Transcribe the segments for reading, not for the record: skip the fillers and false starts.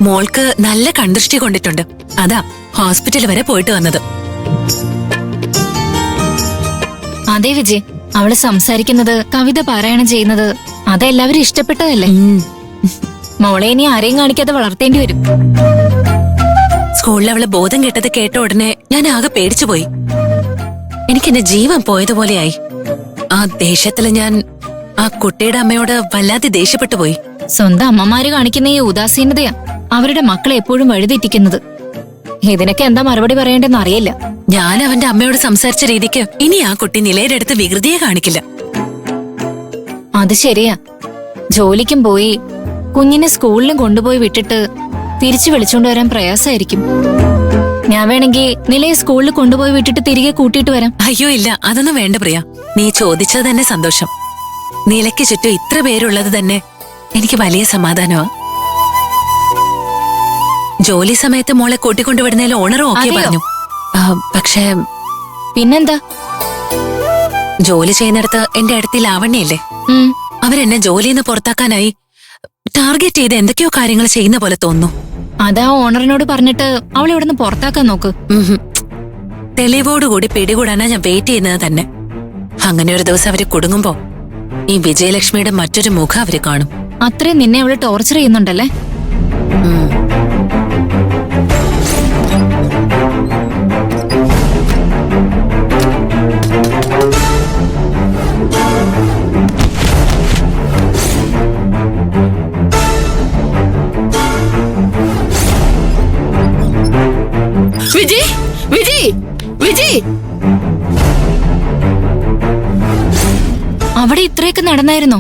മോൾക്ക് നല്ല കൺദൃഷ്ടി കൊണ്ടിട്ടുണ്ട്. അതാ ഹോസ്പിറ്റൽ വരെ പോയിട്ട് വന്നത്. അതെ വിജയ്, അവള് സംസാരിക്കുന്നത്, കവിത പാരായണം ചെയ്യുന്നത് അതെല്ലാവരും ഇഷ്ടപ്പെട്ടതല്ലേ. മോളെ ഇനി ആരെയും കാണിക്കാതെ വളർത്തേണ്ടി വരും. സ്കൂളിൽ അവള് ബോധം കെട്ടത് കേട്ട ഉടനെ ഞാൻ ആകെ പേടിച്ചുപോയി. എനിക്കെന്റെ ജീവൻ പോയതുപോലെയായി. ആ ദേഷ്യത്തില് ഞാൻ ആ കുട്ടിയുടെ അമ്മയോട് വല്ലാതെ ദേഷ്യപ്പെട്ടു പോയി. സ്വന്തം അമ്മമാര് കാണിക്കുന്ന ഈ ഉദാസീനതയാ അവരുടെ മക്കളെ എപ്പോഴും വഴിതെറ്റിക്കുന്നത്. ഇതിനൊക്കെ എന്താ മറുപടി പറയേണ്ടെന്ന് അറിയില്ല. ഞാൻ അവന്റെ അമ്മയോട് സംസാരിച്ച രീതിക്ക് ഇനി ആ കുട്ടി നിലയിലെടുത്ത് വികൃതിയെ കാണിക്കില്ല. അത് ശരിയാ. ജോലിക്കും പോയി കുഞ്ഞിനെ സ്കൂളിലും കൊണ്ടുപോയി വിട്ടിട്ട് തിരിച്ചു വിളിച്ചോണ്ട് വരാൻ പ്രയാസമായിരിക്കും. ഞാൻ വേണമെങ്കിൽ നിലയെ സ്കൂളിൽ കൊണ്ടുപോയി വിട്ടിട്ട് തിരികെ കൂട്ടിയിട്ട് വരാം. അയ്യോ ഇല്ല, അതൊന്നും വേണ്ട പ്രിയ. നീ ചോദിച്ചത് തന്നെ സന്തോഷം. നിലയ്ക്ക് ചുറ്റും ഇത്ര പേരുള്ളത് തന്നെ എനിക്ക് വലിയ സമാധാനമാ. ജോലി സമയത്ത് മോളെ കൂട്ടിക്കൊണ്ടുവിടുന്നതിൽ ഓണറും ഓക്കെ പറഞ്ഞു. പക്ഷേ പിന്നെന്താ, ജോലി ചെയ്യുന്നിടത്ത് എന്റെ അടുത്ത് ലാവണ്യല്ലേ, അവരെന്നെ ജോലിന്ന് പുറത്താക്കാനായി ടാർഗറ്റ് ചെയ്ത് എന്തൊക്കെയോ കാര്യങ്ങൾ ചെയ്യുന്ന പോലെ തോന്നുന്നു. അതാ ഓണറിനോട് പറഞ്ഞിട്ട് അവളെ ഇവിടുന്ന് പുറത്താക്കാൻ നോക്ക്. തെളിവോടുകൂടി പിടികൂടാനാ ഞാൻ വെയിറ്റ് ചെയ്യുന്നത് തന്നെ. അങ്ങനെ ഒരു ദിവസം അവര് കുടുങ്ങുമ്പോ ഈ വിജയലക്ഷ്മിയുടെ മറ്റൊരു മുഖം അവര് കാണും. അത്രയും നിന്നെ അവള് ടോർച്ചർ ചെയ്യുന്നുണ്ടല്ലേ? വിജയ്, വിജയ്, വിജയ്! അവിടെ ഇത്രയൊക്കെ നടന്നായിരുന്നോ?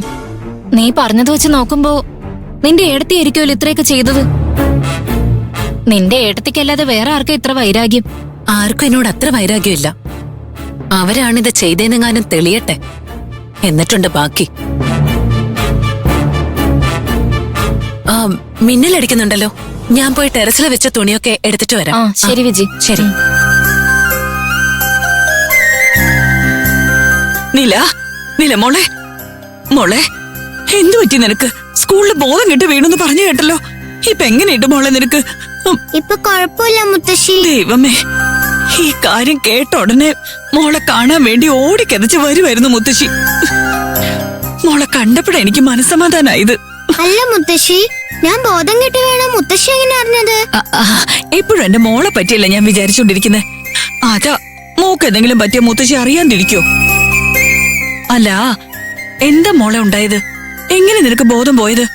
നീ പറഞ്ഞത് വെച്ച് നോക്കുമ്പോ നിന്റെ ഏടത്തിയായിരിക്കുമല്ലോ ഇത്രയൊക്കെ ചെയ്തത്. നിന്റെ ഏടത്തിക്കല്ലാതെ വേറെ ആർക്കും ഇത്ര വൈരാഗ്യം? ആർക്കും എന്നോട് അത്ര വൈരാഗ്യമില്ല. അവരാണിത് ചെയ്തേനെങ്ങാനും തെളിയട്ടെ, എന്നിട്ടുണ്ട് ബാക്കി. മിന്നലടിക്കുന്നുണ്ടല്ലോ, ഞാൻ പോയി ടെറസിൽ വെച്ച തുണിയൊക്കെ എടുത്തിട്ട് വരാം. ശരി വിജയ്. ശരി. നില, നില മോളെ, മോളെ എന്തു പറ്റി നിനക്ക്? സ്കൂളിൽ ബോധം കെട്ട് വീണെന്ന് പറഞ്ഞു കേട്ടല്ലോ. ഇപ്പൊ എങ്ങനെയുണ്ട് മോളെ നിനക്ക്? ഇപ്പൊ കുഴപ്പമില്ല മുത്തശ്ശി. ദൈവമേ, ഈ കാര്യം കേട്ട ഉടനെ മോളെ കാണാൻ വേണ്ടി ഓടിക്കതച്ച് വരുമായിരുന്നു മുത്തശ്ശി. മോളെ കണ്ടപ്പോഴാ എനിക്ക് മനസ്സമാധാനായത്. അല്ല മുത്തശ്ശി, ഞാൻ ബോധം കെട്ട് വീണ മുത്തശ്ശി എങ്ങനെ അറിഞ്ഞത്? എപ്പോഴും എന്റെ മോളെ പറ്റിയല്ല ഞാൻ വിചാരിച്ചോണ്ടിരിക്കുന്നത്. അതാ മോക്ക് എന്തെങ്കിലും പറ്റിയ മുത്തശ്ശി അറിയാണ്ടിരിക്കോ? അല്ല, എന്താ മോളെ ഉണ്ടായത്? എങ്ങനെ നിനക്ക് ബോധം പോയത്?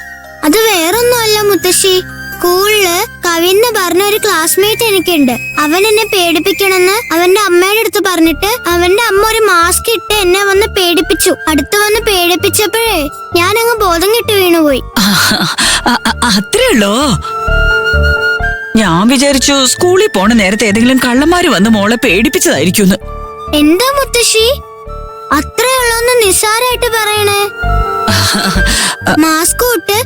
അത് വേറൊന്നും അല്ല മുത്തശ്ശി. സ്കൂളില് കവിന്ന് പറഞ്ഞ ഒരു ക്ലാസ്മേറ്റ് എനിക്കുണ്ട്. അവൻ എന്നെ പേടിപ്പിക്കണമെന്ന് അവന്റെ അമ്മയുടെ അടുത്ത് പറഞ്ഞിട്ട് അവന്റെ അമ്മ ഒരു മാസ്ക് ഇട്ട് എന്നെ വന്ന് പേടിപ്പിച്ചു. അടുത്ത് വന്ന് പേടിപ്പിച്ചപ്പോഴേ ഞാൻ അങ്ങ് ബോധം കെട്ട് വീണുപോയി. അത്രേ ഉള്ളോ? ഞാൻ വിചാരിച്ചു സ്കൂളിൽ പോണ നേരത്തെ ഏതെങ്കിലും കള്ളന്മാര് വന്ന് മോളെ പേടിപ്പിച്ചതായിരിക്കും. എന്താ മുത്തശ്ശി അത്രേ ഉള്ളോന്ന് നിസ്സാരായിട്ട് പറയണേ? മാസ്ക് ഇട്ട്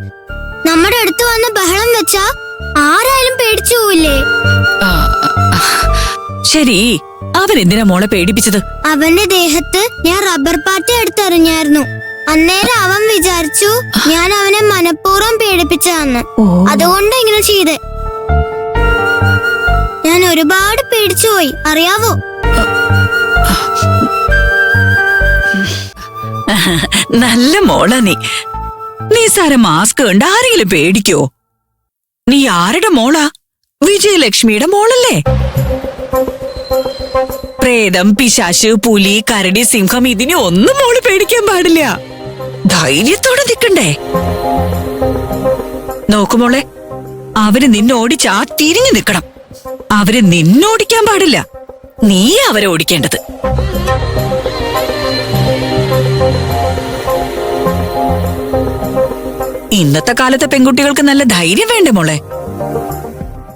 നമ്മുടെ അടുത്ത് വന്ന് ബഹളം വെച്ചാ ആരായാലും പേടിച്ചു പോവില്ലേ? ശരി, അവൻ എന്തിനാ മോളെ പേടിപ്പിച്ചത്? അവന്റെ ദേഹത്ത് ഞാൻ റബ്ബർ പാറ്റ എടുത്തെറിഞ്ഞായിരുന്നു. അന്നേരം അവൻ വിചാരിച്ചു ഞാൻ അവനെ മനഃപൂർവ്വം പേടിപ്പിച്ചതാന്ന്. അതുകൊണ്ട് ഇങ്ങനെ ചെയ്ത്. ഞാൻ ഒരുപാട് പേടിച്ചുപോയി, അറിയാവോ? നല്ല മോളാ നീ. നീ സാര മാസ്ക് കണ്ട് ആരെങ്കിലും പേടിക്കോ? നീ ആരുടെ മോളാ? വിജയലക്ഷ്മിയുടെ മോളല്ലേ? പ്രേതം, പിശാശ്, പുലി, കരടി, സിംഹം ഇതിനെ ഒന്നും മോള് പേടിക്കാൻ പാടില്ല. ധൈര്യത്തോടെ നിൽക്കണ്ടേ? നോക്കുമോളെ, അവര് നിന്നോടിച്ചാ തിരിഞ്ഞു നിൽക്കണം. അവര് നിന്നോടിക്കാൻ പാടില്ല, നീ അവരെ ഓടിക്കേണ്ടത്. ഇന്നത്തെ കാലത്തെ പെൺകുട്ടികൾക്ക് നല്ല ധൈര്യം വേണ്ടേ മോളെ?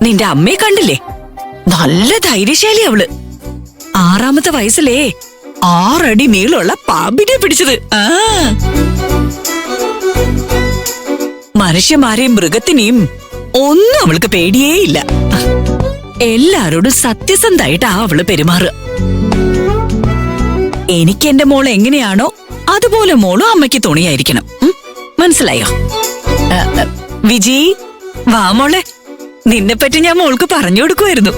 നിന്റെ അമ്മയെ കണ്ടില്ലേ? നല്ല ധൈര്യശാലി അവള്. 6ാമത്തെ വയസ്സിലേ 6 അടി നീളമുള്ള പാമ്പിനെ പിടിച്ചത്. മനുഷ്യന്മാരെയും മൃഗത്തിനെയും ഒന്നും അവൾക്ക് പേടിയേയില്ല. എല്ലാരോടും സത്യസന്ധമായിട്ടാ അവള് പെരുമാറുക. എനിക്ക് എന്റെ മോൾ എങ്ങനെയാണോ അതുപോലെ മോളും അമ്മയ്ക്ക് തുണിയായിരിക്കണം. മനസ്സിലായോ? വിജി, വാ മോളെ, നിന്നെപ്പറ്റി ഞാൻ മോൾക്ക് പറഞ്ഞു കൊടുക്കുമായിരുന്നു.